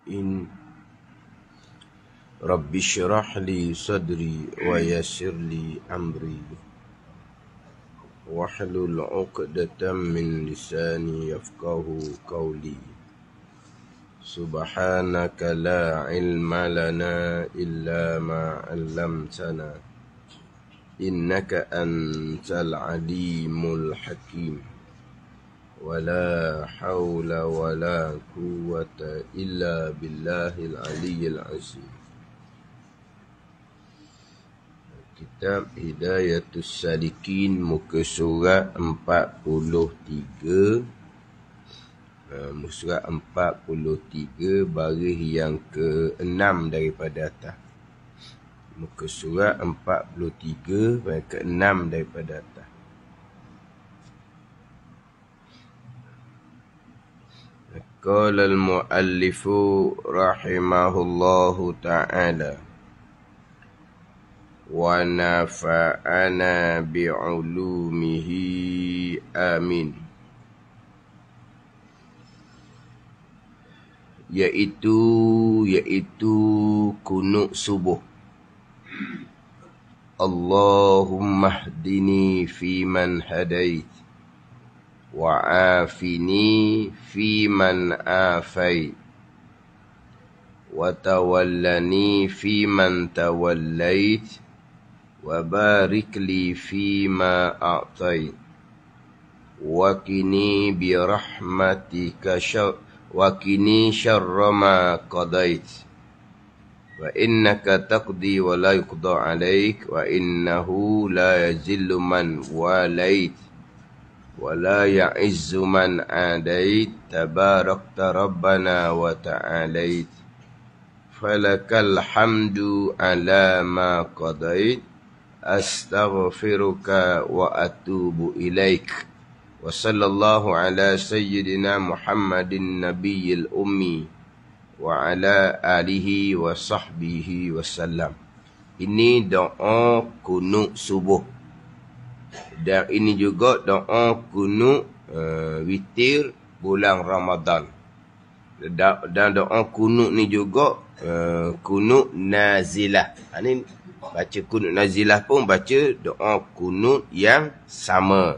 إن رب اشرح لي صدري ويسر لي أمري واحلل عقدة من لساني يفقه قولي سبحانك لا علم لنا إلا ما علمتنا إنك أنت العليم الحكيم ولا حول ولا قوة إلا بالله العلي العظيم. Kitab Hidayatus Salikin, muka surat 43, surat 43 baris yang ke-6 daripada atas. Muka surat 43 baris ke-6 daripada atas. Qala al-muallifu rahimahullahu ta'ala wa nafa'ana bi'ulumihi amin. Yaitu kunut subuh. Allahumma hdini fi man hadait wa'afini fi man afait wa tawallani fi man tawallait wa barik li fi ma a'tait wa qini bi rahmatika syarra ma qadait wa innaka taqdi wa la yuqda alaik wa innahu la yazillu man walait ولا يعز من عاديت تباركت ربنا وتعاليت فلك الحمد على ما قضيت أستغفرك وأتوب إليك وصلى الله على سيدنا محمد النبي الأمي وعلى آله وصحبه وسلم. Ini doa kunut subuh. Dan ini juga doa kunut witir bulan Ramadan. Dan doa kunut ni juga kunut nazilah. Ini baca kunut nazilah pun baca doa kunut yang sama.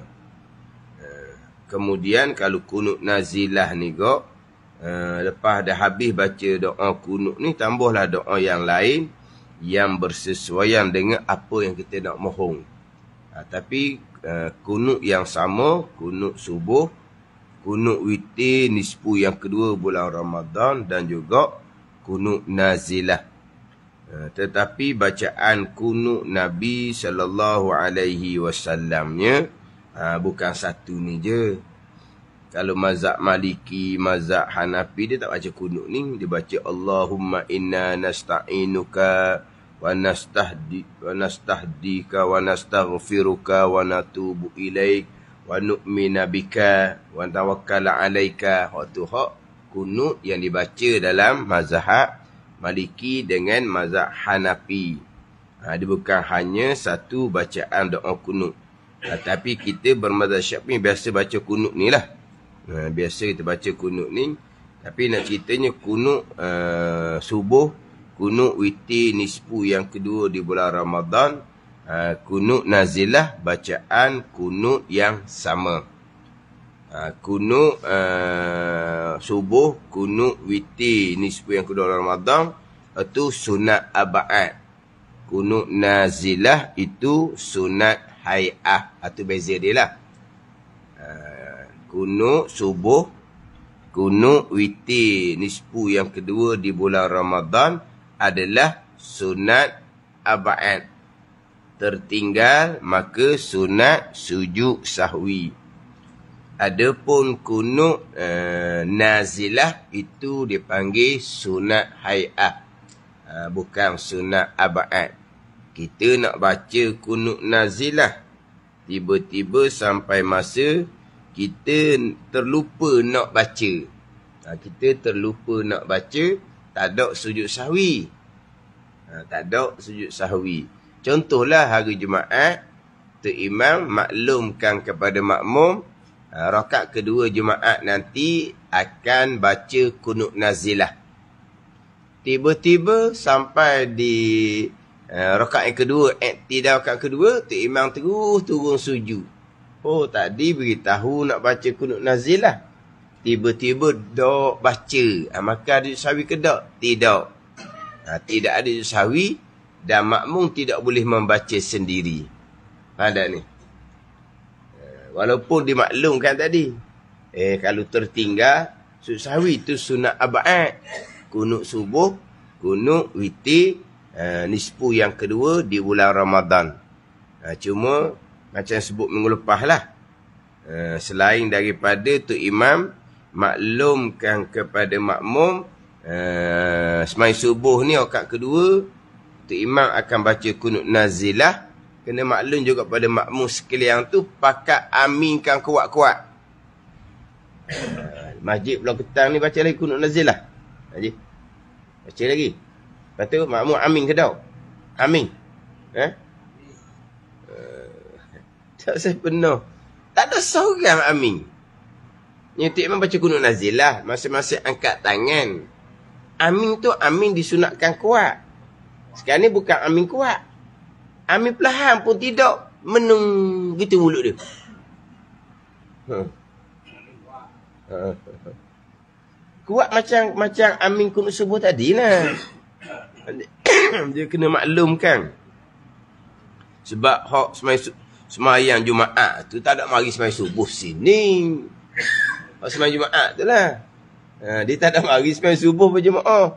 Kemudian kalau kunut nazilah ni juga lepas dah habis baca doa kunut ni, tambahlah doa yang lain yang bersesuaian dengan apa yang kita nak mohon. Tapi kunut yang sama, kunut subuh, kunut witir nisfu yang kedua bulan Ramadan dan juga kunut nazilah. Tetapi bacaan kunut Nabi SAW-nya bukan satu ni je. Kalau mazhab Maliki, mazhab Hanafi, dia tak baca kunut ni. Dia baca Allahumma inna nasta'inuka wa nastahdika wa nastaghfiruka wa natubu ilaik wa nu'mina bika wa tawakkala alaika. Waktu kunut yang dibaca dalam mazhab Maliki dengan mazhab Hanafi. Dia bukan hanya satu bacaan doa kunut. Tapi kita bermazhab Syafi'i biasa baca kunut ni lah. Biasa kita baca kunut ni. Tapi nak ceritanya kunut subuh, kunut witir nisfu yang kedua di bulan Ramadan, kunut nazilah bacaan kunut yang sama. Kunut subuh, kunut witir nisfu yang kedua Ramadan itu sunat ab'ad. Kunut nazilah itu sunat hai'ah. Itu beza dia lah. Kunut subuh, kunut witir nisfu yang kedua di bulan Ramadan adalah sunat ab'ad. Tertinggal maka sunat sujud sahwi. Adapun kunut nazilah itu dipanggil sunat hai'ah, bukan sunat ab'ad. Kita nak baca kunut nazilah, tiba-tiba sampai masa kita terlupa nak baca. Kita terlupa nak baca, tak ada sujud sahwi. Tak ada sujud sahwi. Contohlah hari Jumaat, imam maklumkan kepada makmum, rakaat kedua Jumaat nanti akan baca kunut nazilah. Tiba-tiba sampai di rakaat yang kedua, i'tidal rakaat kedua, tu imam terus turun sujud. Oh, tadi beritahu nak baca kunut nazilah. Tiba-tiba dok baca. Maka ada sawi ke tak? Tidak. Tidak ada sawi dan makmum tidak boleh membaca sendiri. Ada ni. Walaupun dimaklumkan tadi. Kalau tertinggal, sujud sahwi tu sunat abad. Kunut subuh, kunut witir, nisfu yang kedua di bulan Ramadan. Cuma macam sebut minggu lepas lah. Selain daripada tu imam maklumkan kepada makmum semai subuh ni rakaat kedua tu imam akan baca kunut nazilah, kena maklum juga pada makmum sekalian tu pakat aminkan kuat-kuat. Masjid Pulau Ketang ni baca lagi kunut nazilah. Haji baca lagi. Lepas tu makmum amin ke tak? Amin. Tak saya penuh. Tak ada seorang amin. Yang tu imam baca kunut nazilah, masing-masing angkat tangan. Amin tu amin disunatkan kuat. Sekarang ni bukan amin kuat. Amin perlahan pun tidak. Menung gitu mulut dia. Kuat macam amin kunut subuh tadi lah. Dia kena maklumkan. Sebab hak semayang Jumaat tu tak ada mari semayang subuh sini. Hak semayang Jumaat tu lah. Dia tak ada mari semayang subuh berjemaah.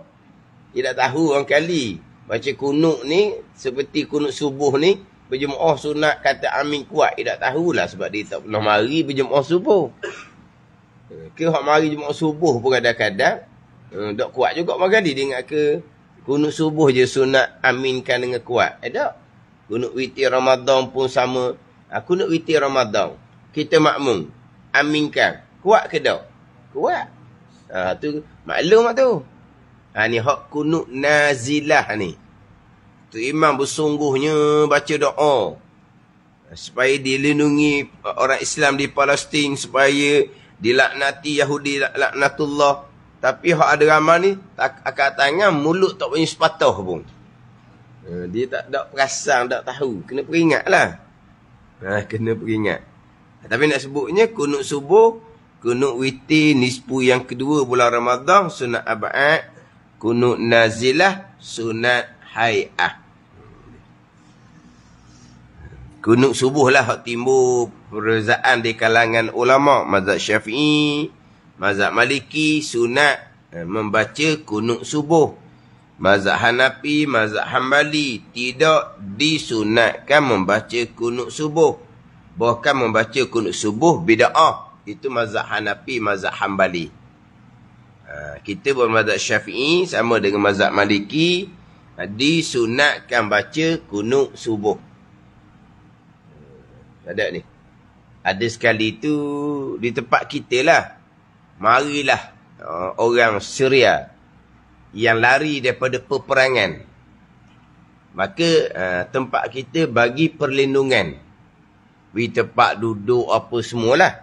Dia tak tahu orang kali. Baca kunut ni seperti kunut subuh ni berjemaah sunat kata amin kuat. Dia tak tahulah sebab dia tak pernah mari berjemaah subuh. Ke hak mari jemaah subuh pun kadang-kadang tak kuat juga magali dia ingat ke kunut subuh je sunat aminkan dengan kuat. Tak. Kunut witir Ramadan pun sama. Kunut witir Ramadan kita makmum aminkan kuat ke tak? Kuat. Tu maklum lah tu. Ni hak kunut nazilah ni. Tu imam bersungguhnya baca doa supaya dilindungi orang Islam di Palestin, supaya dilaknati Yahudi laknatullah. Tapi hak ada ramai ni akak tangan mulut tak punya sepatah pun. Dia tak perasan, tak tahu. Kena peringatlah. Kena peringat. Tapi nak sebutnya kunut subuh, kunut witir nisfu yang kedua bulan Ramadan sunat abad, kunut nazilah sunat hai'ah. Kunut subuh lah hak timbul perbezaan di kalangan ulama. Mazhab Syafi'i, mazhab Maliki sunat membaca kunut subuh. Mazhab Hanafi, mazhab Hambali tidak disunatkan membaca kunut subuh. Bahkan membaca kunut subuh bid'ah. Itu mazhab Hanafi, mazhab Hambali. Kita bermazhab Syafi'i sama dengan mazhab Maliki, disunatkan baca kunut subuh. Ada ni. Ada sekali tu di tempat kita lah. Marilah orang Syria yang lari daripada peperangan. Maka tempat kita bagi perlindungan. Beri tempat duduk apa semualah.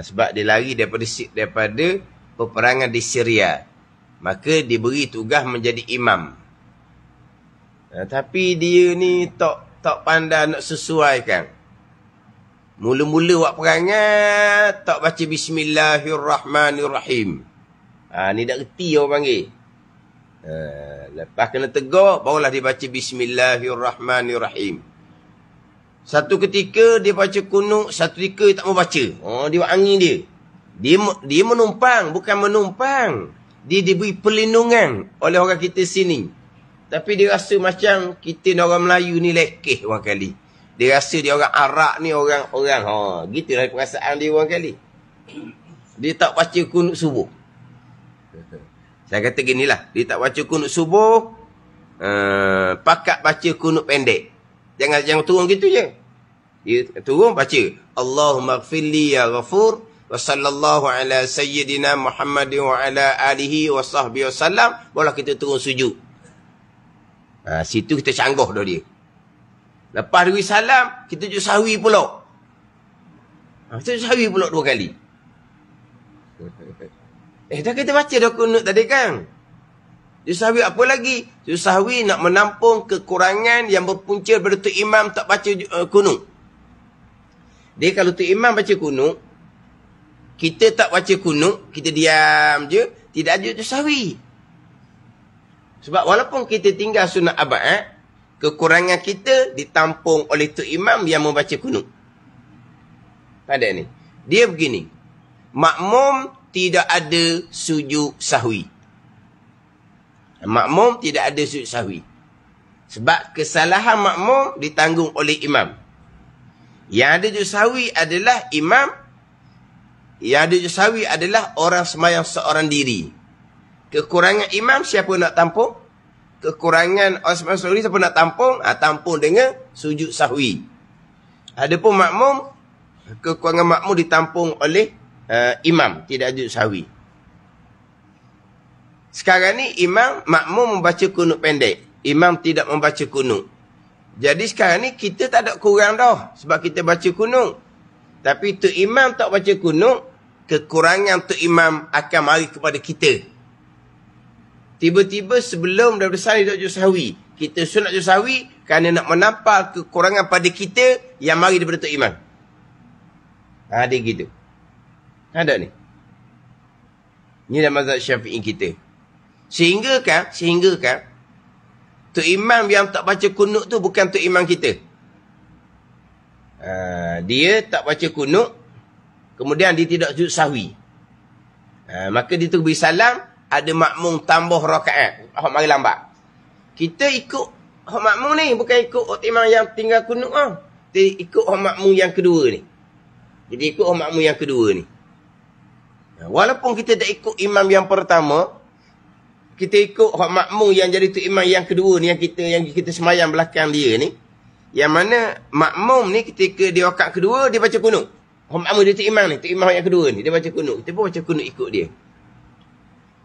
Sebab dia lari daripada peperangan di Syria. Maka diberi tugas menjadi imam. Tapi dia ni tak pandai nak sesuaikan. Mula-mula buat perangai, tak baca Bismillahirrahmanirrahim. Ni dah reti orang panggil. Lepas kena tegur, barulah dia baca Bismillahirrahmanirrahim. Satu ketika dia baca kunut, satu ketika dia tak mau baca. Dia buat angin dia. Dia menumpang, bukan menumpang. Dia diberi perlindungan oleh orang kita sini. Tapi dia rasa macam kita ni orang Melayu ni lekeh orang kali. Dia rasa dia orang Arab ni orang. Gitulah perasaan dia orang kali. Dia tak baca kunut subuh. Saya kata ginilah. Dia tak baca kunut subuh. Pakat baca kunut pendek. Jangan turun gitu je. Dia turun baca. Allahumma gfirli ya ghafur. Wa sallallahu ala sayyidina Muhammad wa ala alihi wa sahbihi wa sallam. Barulah kita turun sujud. Situ kita canggah dah dia. Lepas dari salam, kita sujud sahwi pula. Kita sujud sahwi pula 2 kali. Dah kita baca dah kunut tadi kan? Sujud sahwi apa lagi? Sujud sahwi nak menampung kekurangan yang berpunca daripada Tok Imam tak baca kunut. Dia kalau Tok Imam baca kunut, kita tak baca kunut, kita diam je, tidak ada sujud sahwi. Sebab walaupun kita tinggal sunat abad, kekurangan kita ditampung oleh Tok Imam yang membaca kunut. Ada ni. Dia begini. Makmum tidak ada sujud sahwi. Makmum tidak ada sujud sahwi. Sebab kesalahan makmum ditanggung oleh imam. Yang ada sujud sahwi adalah imam. Yang ada sujud sahwi adalah orang sembahyang seorang diri. Kekurangan imam siapa nak tampung? Kekurangan orang sembahyang seorang diri siapa nak tampung? Tampung dengan sujud sahwi. Adapun makmum, kekurangan makmum ditampung oleh imam. Tidak ada sujud sahwi. Sekarang ni imam, makmum membaca kunut pendek. Imam tidak membaca kunut. Jadi sekarang ni kita tak ada kurang dah. Sebab kita baca kunut. Tapi Tok Imam tak baca kunut, kekurangan Tok Imam akan mari kepada kita. Tiba-tiba sebelum daripada sana tidak sujud sahwi. Kita sunat sujud sahwi kerana nak menampal kekurangan pada kita yang mari daripada Tok Imam. Dia gitu. Ada ni. Ini dalam mazhab Syafi'i kita. Sehingga kan Tok Imam yang tak baca kunut tu bukan Tok Imam kita. Dia tak baca kunut, kemudian dia tidak sujud sahwi. Maka dia tu beri salam, ada makmum tambah rakaat. Mari lambat. Kita ikut hak makmum ni, bukan ikut Tok Imam yang tinggal kunut. Kita ikut hak makmum yang kedua ni. Jadi ikut hak makmum yang kedua ni. Walaupun kita tak ikut imam yang pertama, kita ikut hak makmum yang jadi Tok Imam yang kedua ni, yang kita semayang belakang dia ni. Yang mana makmum ni ketika dia rakaat kedua, dia baca kunut. Hak makmum dia Tok Imam ni, Tok Imam yang kedua ni, dia baca kunut. Kita pun baca kunut ikut dia.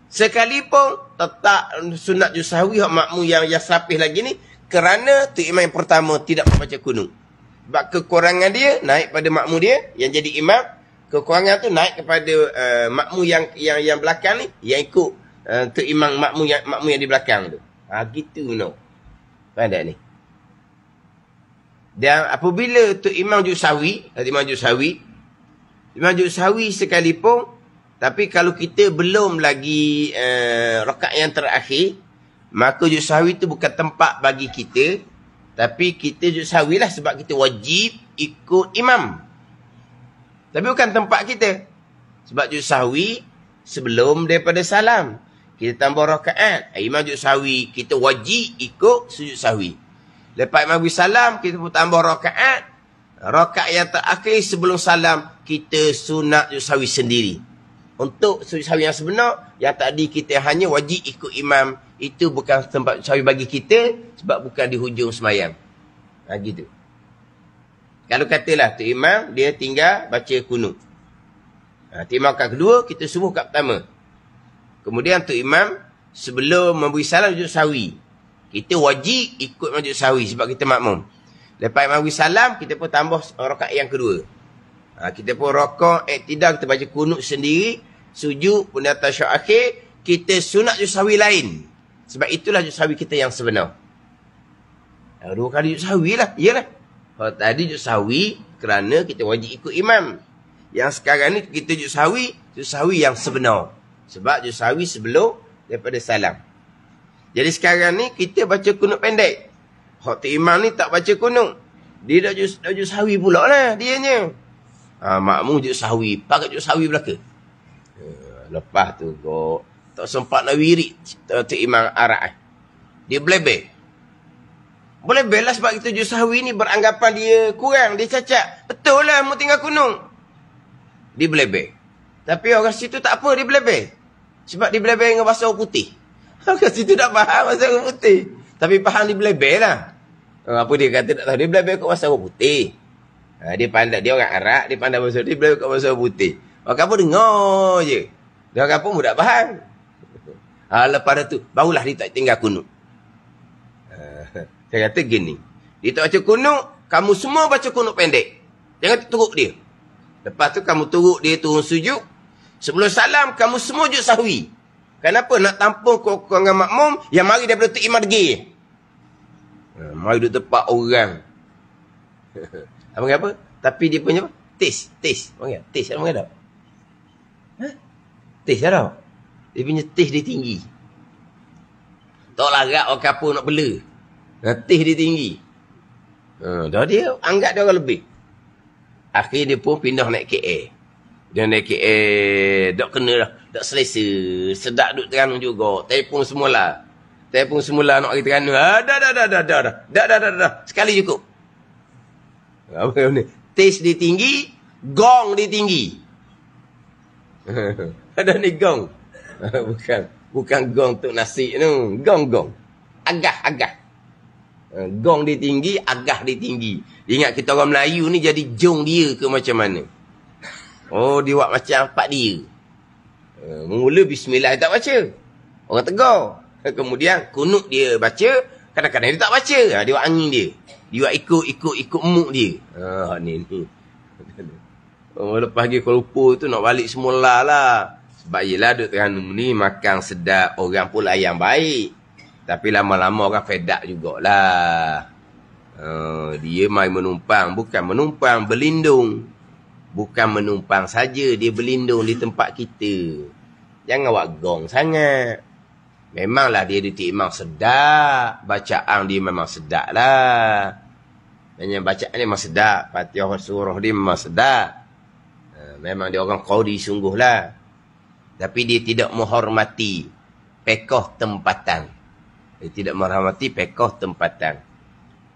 Sekalipun tetap sunat sujud sahwi hak makmum yang sapih lagi ni, kerana Tok Imam yang pertama tidak membaca kunut. Sebab kekurangan dia naik pada makmum dia yang jadi imam, kekurangan tu naik kepada makmum yang belakang ni, yang ikut Tok Imam makmum yang di belakang tu. Gitu no. Faham tak ni? Dan apabila Tok Imam sujud sahwi, Imam sujud sahwi sekalipun, tapi kalau kita belum lagi rakaat yang terakhir, maka sujud sahwi tu bukan tempat bagi kita, tapi kita sujud sahwi lah sebab kita wajib ikut imam. Tapi bukan tempat kita. Sebab sujud sahwi sebelum daripada salam. Kita tambah rakaat. Imam sujud sahwi, kita wajib ikut sujud sahwi. Lepas imam beri salam, kita pun tambah rakaat. Rakaat yang terakhir sebelum salam, kita sunat sujud sahwi sendiri. Untuk sujud sahwi yang sebenar, yang tadi kita hanya wajib ikut imam. Itu bukan tempat sujud sahwi bagi kita, sebab bukan di hujung semayang. Gitu. Kalau katalah Tok Imam, dia tinggal baca kunut. Tok Imam kat kedua, kita suruh kat pertama. Kemudian Tok Imam, sebelum memberi salam sujud sahwi, kita wajib ikut sujud sahwi sebab kita makmum. Lepas Imam beri salam, kita pun tambah rakaat yang kedua. Kita pun rakaat iktidal, kita baca kunut sendiri, sujud pun atas syarat akhir, kita sunat sujud sahwi lain. Sebab itulah sujud sahwi kita yang sebenar. Dua kali sujud sahwi lah, iyalah. Kalau tadi sujud sahwi kerana kita wajib ikut imam. Yang sekarang ni kita sujud sahwi yang sebenar. Sebab sujud sahwi sebelum daripada salam. Jadi sekarang ni kita baca kunut pendek. Hak Tok Imam ni tak baca kunut. Dia dah sujud sahwi pula lah dianya. Makmum sujud sahwi, pakai sujud sahwi belaka. Lepas tu kok tak sempat nak wirid Tok Imam arak. Dia blebeh. Boleh bela sebab kita sujud sahwi ni beranggapan dia kurang, dia cacat. Betul lah, mu tinggal kunung. Dia belebeh. Tapi orang situ tak apa, dia belebeh. Sebab dia belebeh dengan bahasa orang putih. Orang situ tak faham bahasa orang putih. Tapi faham dia belebeh lah. Apa dia kata tak tahu, dia belebeh kat bahasa orang putih. Dia pandai, dia orang Arab, dia pandai bahasa, dia belebeh kat bahasa orang putih. Orang kapur dengar je. Dia orang kapur pun tak faham. Lepas tu, barulah dia tak tinggal kunut. Saya kata gini, dia tak baca kunut, kamu semua baca kunut pendek. Jangan turut dia. Lepas tu kamu turut dia turun sujud. Sebelum salam, kamu semua sujud sahwi. Kenapa nak tampung kau dengan makmum yang mari daripada Tok Imam Degil? Mari duduk tempat orang. Apa? Tapi dia punya apa? Taste. Panggil taste apa panggil tak? Taste ada. Dia punya taste dia tinggi. Tak larat orang kapur nak bela. Taste dia tinggi. Dah dia anggap dia orang lebih. Akhir dia pun pindah naik KL. Dia naik KL, tak kena dah. Tak selesa. Sedap duduk Terengganu juga. Telefon semula nak pergi Terengganu. Dah. Sekali cukup. Apa ni? Taste dia tinggi, gong dia tinggi. Ada ni gong. Bukan gong untuk nasi tu. Gong. Agah. Gong dia tinggi, agah dia tinggi. Ingat kita orang Melayu ni jadi jong dia ke macam mana? Oh, dia buat macam empat dia. Mula bismillah dia tak baca. Orang tegur. Kemudian kunut dia baca. Kadang-kadang dia tak baca. Dia buat angin dia. Dia buat ikut muk dia. Ni. Lepas pergi Kuala Lumpur tu nak balik semula lah. Sebab yelah duduk Terengganu ni makan sedap. Orang pun layan baik. Tapi lama-lama orang fed up jugalah. Dia mai menumpang. Bukan menumpang, berlindung. Bukan menumpang saja, dia berlindung di tempat kita. Jangan buat gong sangat. Memanglah dia memang sedap. Bacaan dia memang sedap lah. Bacaan dia memang sedap. Fatihah surah dia memang sedap. Memang dia orang qawdi sungguh lah. Tapi dia tidak menghormati pekoh tempatan. Dia tidak menghormati pekoh tempatan.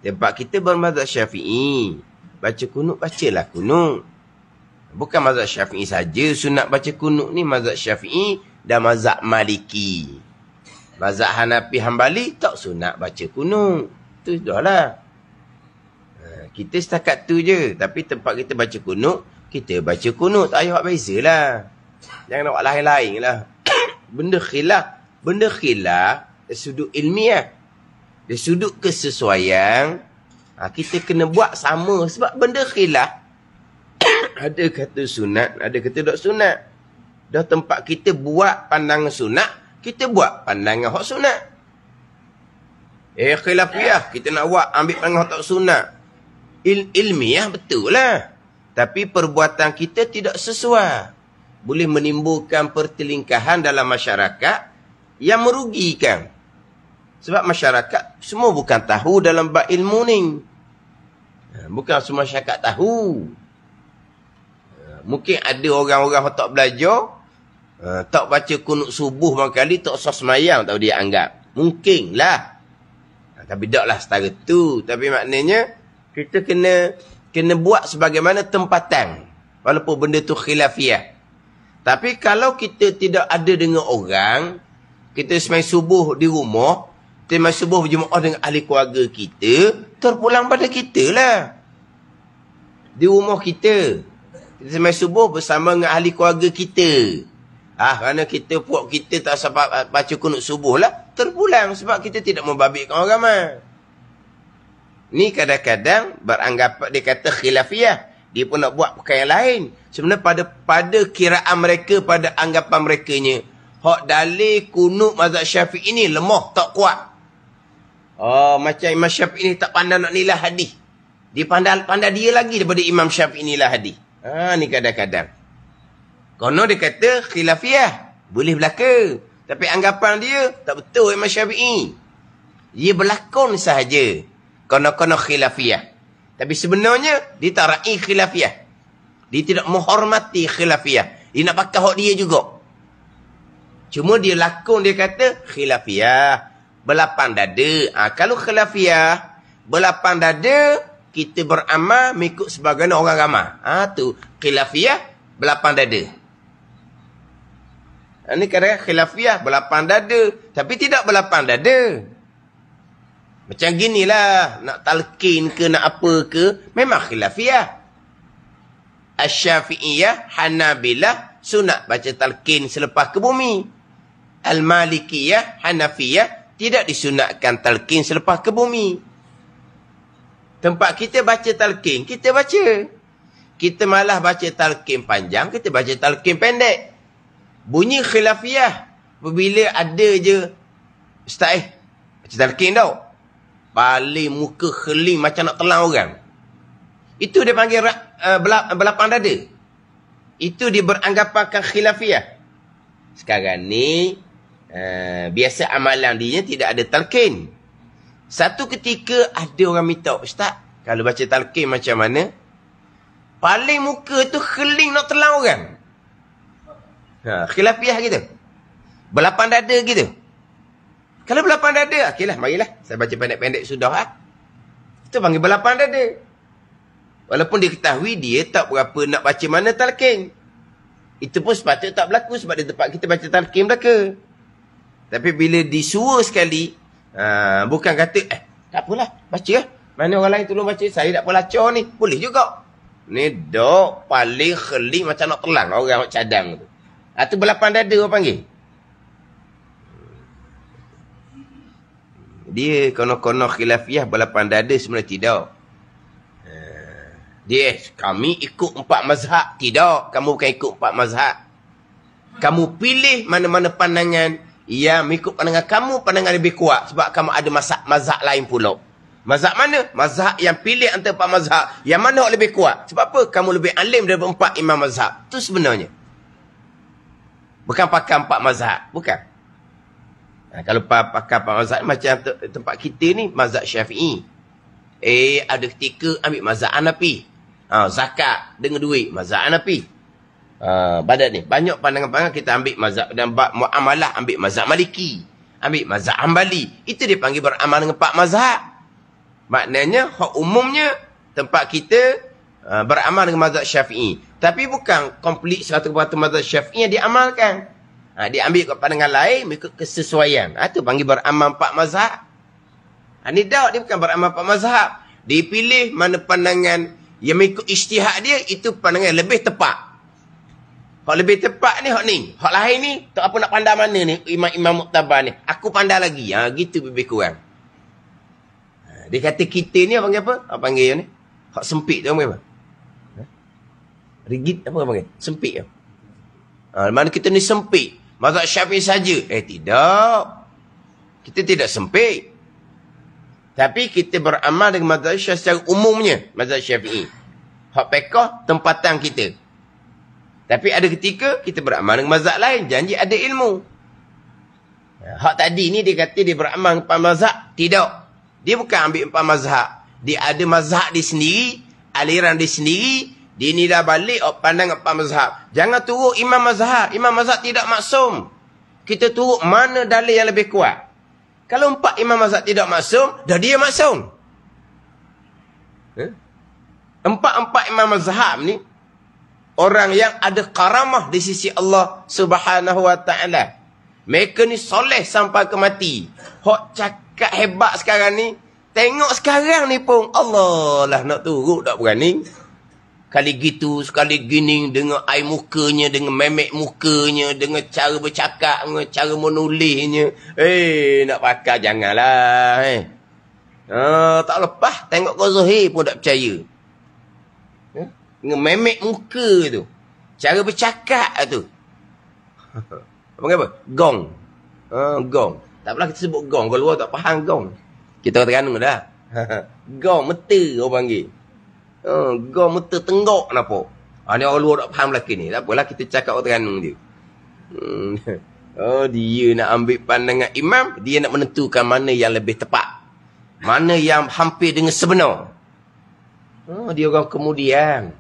Tempat kita bermazhab Syafi'i. Baca kunut, bacalah kunut. Bukan mazhab Syafi'i saja. Sunat baca kunut ni mazhab Syafi'i dan mazhab Maliki. Mazhab Hanafi Hambali tak sunat baca kunut. Tu dah lah. Kita setakat tu je. Tapi tempat kita baca kunut, kita baca kunut. Tak payah buat beza lah. Jangan nak buat lain-lain lah. Benda khilaf dari sudut ilmiah. Dari sudut kesesuaian, kita kena buat sama. Sebab benda khilaf. Ada kata sunat, ada kata tak sunat. Dah tempat kita buat pandangan sunat, kita buat pandangan hak sunat. Khilafiyah, kita nak buat ambil pandangan hak tak sunat. Ilmiah betul lah. Tapi perbuatan kita tidak sesuai. Boleh menimbulkan pertelingkahan dalam masyarakat yang merugikan. Sebab masyarakat semua bukan tahu dalam bab ilmu ni. Bukan semua masyarakat tahu. Mungkin ada orang-orang yang tak belajar, tak baca kunut subuh berkali, tak usah semayang, tahu dia anggap. Mungkinlah. Tapi taklah setara tu. Tapi maknanya, kita kena buat sebagaimana tempatan. Walaupun benda tu khilafiyah. Tapi kalau kita tidak ada dengan orang, kita semayang subuh di rumah, kita semayang subuh berjemaah dengan ahli keluarga kita, terpulang pada kita lah. Di rumah kita. Kita semayang subuh bersama dengan ahli keluarga kita. Kerana kita tak sempat baca kunut subuh lah, terpulang sebab kita tidak membabitkan orang ramai. Ni kadang-kadang beranggapan dia kata khilafiyah. Dia pun nak buat perkara yang lain. Sebenarnya pada kiraan mereka, pada anggapan merekanya, hak dalil kunut mazhab Syafi'i ni lemah, tak kuat. Macam Imam Syafi'i ni tak pandai nak nilai hadis. Dia pandai dia lagi daripada Imam Syafi'i nilai hadis. Ni kadang-kadang. Konon dia kata khilafiyah. Boleh berlaku. Tapi anggapan dia tak betul Imam Syafi'i. Dia berlakon sahaja. Konon-konon khilafiyah. Tapi sebenarnya dia tak ra'i khilafiyah. Dia tidak menghormati khilafiyah. Dia nak pakai hak dia juga. Cuma dia lakon, dia kata khilafiyah. Berlapang dada. Kalau khilafiyah berlapang dada, kita beramal mengikut sebagaimana orang ramai. Tu khilafiyah berlapang dada. Ini kadang-kadang khilafiyah berlapang dada, tapi tidak berlapang dada. Macam ginilah, nak talqin ke, nak apa ke, memang khilafiyah. Asy-Syafi'iyah, Hanabilah, sunat baca talqin selepas ke bumi. Al-Malikiyah, Hanafiyah, tidak disunatkan talqin selepas ke bumi. Tempat kita baca talqin, kita baca. Kita malah baca talqin panjang, kita baca talqin pendek. Bunyi khilafiyah. Bila ada je, Ustaz baca talqin tau. Paling muka keling macam nak telan orang. Itu dia panggil belapang dada. Itu dia beranggapankan khilafiyah. Sekarang ni, biasa amalan dia tidak ada talqin. Satu ketika ada orang minta, Ustaz, kalau baca talqin macam mana? Paling muka tu keling nak telan orang. Khilafiyah gitu. Belapang dada gitu. Kalau belapang dada, okeylah, marilah. Saya baca pendek-pendek sudah. Itu panggil belapang dada. Walaupun dia ketahui dia tak berapa nak baca mana talqin. Itu pun sepatutnya tak berlaku sebab di tempat kita baca talqin belaka. Tapi bila disuruh sekali, bukan kata, tak apalah, baca lah. Mana orang lain tolong baca, saya tak pelacur ni. Boleh juga. Ni dok paling keling macam nak telan orang cadang tu. Itu belapang dada orang panggil. Dia kono-kono khilafiyah belapang dada sebenarnya tidak. Dia, kami ikut 4 mazhab. Tidak, kamu bukan ikut 4 mazhab. Kamu pilih mana-mana pandangan yang mengikut pandangan kamu, pandangan lebih kuat. Sebab kamu ada mazhab lain pula. Mazhab mana? Mazhab yang pilih antara 4 mazhab. Yang mana lebih kuat? Sebab apa? Kamu lebih alim daripada 4 imam mazhab. Itu sebenarnya. Bukan pakai 4 mazhab. Bukan. Kalau pakai 4 mazhab, macam tempat kita ni, mazhab Syafi'i. Ada ketika ambil mazhab Hanafi. Zakat dengan duit, mazhab Hanafi. Badan ni. Banyak pandangan-pandangan kita ambil mazhab. Dan muamalah ambil mazhab Maliki. Ambil mazhab Hambali. Itu dia panggil beramal dengan 4 mazhab. Maknanya, hak umumnya, tempat kita beramal dengan mazhab Syafi'i. Tapi bukan komplit 100% mazhab Syafi'i yang diamalkan. Dia ambil kat pandangan lain, mengikut kesesuaian. Itu panggil beramal 4 mazhab. Ini dia bukan beramal 4 mazhab. Dia pilih mana pandangan yang mengikut ijtihad dia, itu pandangan yang lebih tepat. Hak lebih tepat ni, hak ni. Hak lain ni, tak apa nak pandai mana ni, imam-imam muktabar ni. Aku pandai lagi. Gitu lebih kurang. Dia kata kita ni, apa panggil apa? Apa panggil ni? Hak sempit tu, apa panggil apa? Rigid, apa panggil? Sempit tu. Mana kita ni sempit. Mazhab Syafi'i saja. Tidak. Kita tidak sempit. Tapi kita beramal dengan mazhab Syafi'i secara umumnya. Mazhab Syafi'i. Hak fiqh, tempatan kita. Tapi ada ketika kita beramal dengan mazhab lain. Janji ada ilmu. Hak tadi ni dia kata dia beramal dengan 4 mazhab. Tidak. Dia bukan ambil 4 mazhab. Dia ada mazhab dia sendiri. Aliran dia sendiri. Dia ni dah balik pandang 4 mazhab. Jangan turut imam mazhab. Imam mazhab tidak maksum. Kita turut mana dalil yang lebih kuat. Kalau 4 imam mazhab tidak maksum, dah dia maksum. 4 imam mazhab ni, orang yang ada karamah di sisi Allah Subhanahu wa ta'ala. Mereka ni soleh sampai ke mati. Hak cakap hebat sekarang ni, tengok sekarang ni pun, Allah lah nak turut tak berani. Kali gitu, sekali gini, dengan air mukanya, dengan memek mukanya, dengan cara bercakap, dengan cara menulisnya. Nak pakai, janganlah. Tak lepas, tengok kau Zuhir pun tak percaya. Dengan memek muka tu. Cara bercakap tu. Apa apa? Gong. Gong. Tak apalah kita sebut gong. Kalau luar tak faham gong. Kita kata Terengganu dah. Gong, meta orang panggil. Gong meta tenggok kenapa? Ni orang luar tak faham lelaki ni. Tak apalah kita cakap orang Terengganu je. Dia nak ambil pandangan imam. Dia nak menentukan mana yang lebih tepat. Mana yang hampir dengan sebenar. Dia orang kemudian.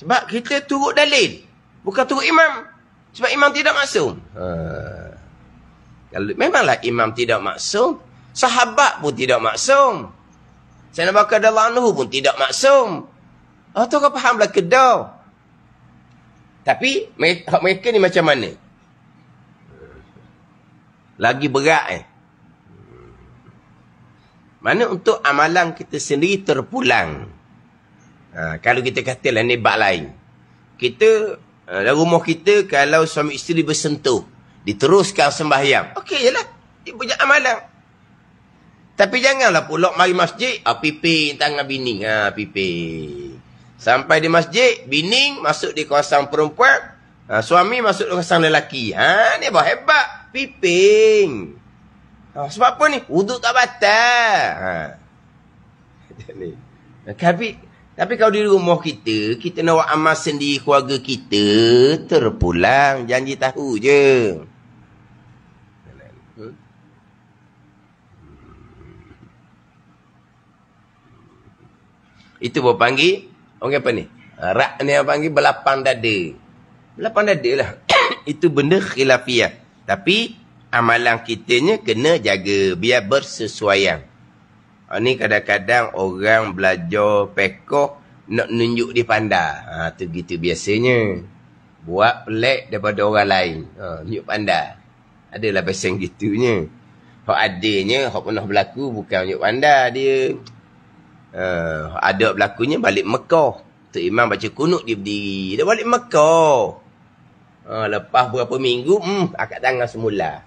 Sebab kita turut dalil. Bukan turut imam. Sebab imam tidak maksum. Kalau memanglah imam tidak maksum. Sahabat pun tidak maksum. Sayyidina Abu Bakar radhiyallahu anhu pun tidak maksum. Tu kau fahamlah kedau. Tapi mereka ni macam mana? Lagi berat Mana untuk amalan kita sendiri terpulang. Kalau kita katalah ni bab lain. Kita dalam rumah kita kalau suami isteri bersentuh, diteruskan sembahyang. Okey jelah. Dia punya amalan. Tapi janganlah pula mari masjid, pipi tangan bini. Pipi. Sampai di masjid, bini masuk di kawasan perempuan, suami masuk di kawasan lelaki. Ni bah hebat. piping. Sebab apa ni? Wuduk tak batal. Tapi kalau di rumah kita, kita nak buat amal sendiri, keluarga kita, terpulang, janji tahu je. Itu baru panggil, orang apa ni? Rak ni yang panggil belapang dada. Belapang dada lah. Itu benda khilafiyah. Tapi, amalan kitanya kena jaga, biar bersesuaian. Ni kadang-kadang orang belajar pekoh, nak nunjuk dia pandai. Tu gitu biasanya. Buat pelik daripada orang lain. Nunjuk pandai. Adalah pasang gitunya. Hak adanya, hak pernah berlaku, bukan nunjuk pandai dia. Ada berlakunya balik Mekah. Tok Imam baca kunut dia berdiri. Dia balik Mekah. Lepas berapa minggu, akad tangan semula.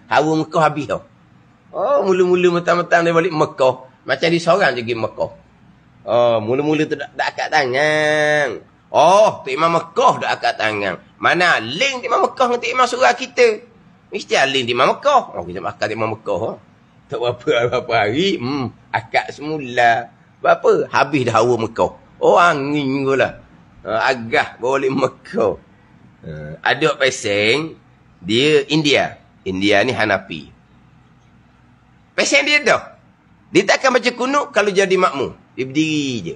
Hawa Mekah habis tau. Mula-mula mentang-mentang dia balik Mekah. Macam dia seorang je pergi Mekah. Mula-mula tu tak akad tangan. Tok Imam Mekah dah akad tangan. Mana link Tok Imam Mekah dengan Tok Imam surah kita. Mesti ada link Tok Imam Mekah. Kita akad Tok Imam Mekah. Tak berapa hari, akad semula. Berapa? Habis dah hawa Mekah. Angin pula. Agah balik Mekah. Ada peseng, dia India. India ni Hanafi. Peseng dia dah. Dia takkan baca kunut kalau jadi makmum. Dia berdiri je.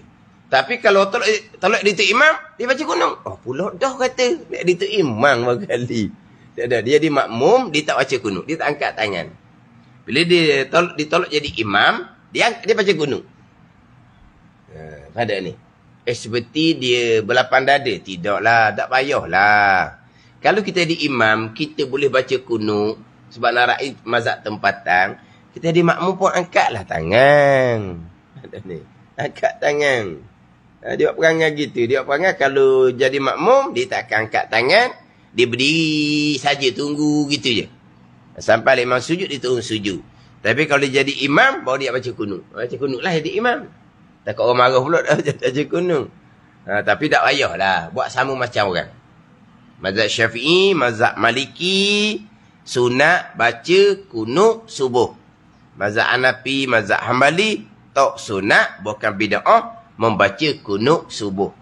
Tapi kalau tolak dia Tok Imam, dia baca kunut. Pula dah kata. Dia Tok Imam berkali. Dia di makmum, dia tak baca kunut. Dia tak angkat tangan. Bila dia ditolak jadi imam, dia baca kunut. Pada ni. Seperti dia belapang dada. Tidaklah, tak payahlah. Kalau kita di imam, kita boleh baca kunut. Sebab narai mazhab tempatan. Kita di makmum pun angkatlah tangan. Pada ni. Angkat tangan. Dia buat perangai gitu. Dia buat perangai kalau jadi makmum, dia tak akan angkat tangan. Dia berdiri saja, tunggu gitu je. Sampai imam sujud, dia turun sujud. Tapi kalau dia jadi imam, baru dia baca kunut. Baca kunut lah jadi imam. Takut orang marah pula dah baca kunut. Tapi tak payahlah. Buat sama macam orang. Mazhab Syafi'i, mazhab Maliki, sunat baca kunut subuh. Mazhab Hanafi, mazhab Hambali, tak sunat, bukan bid'ah, membaca kunut subuh.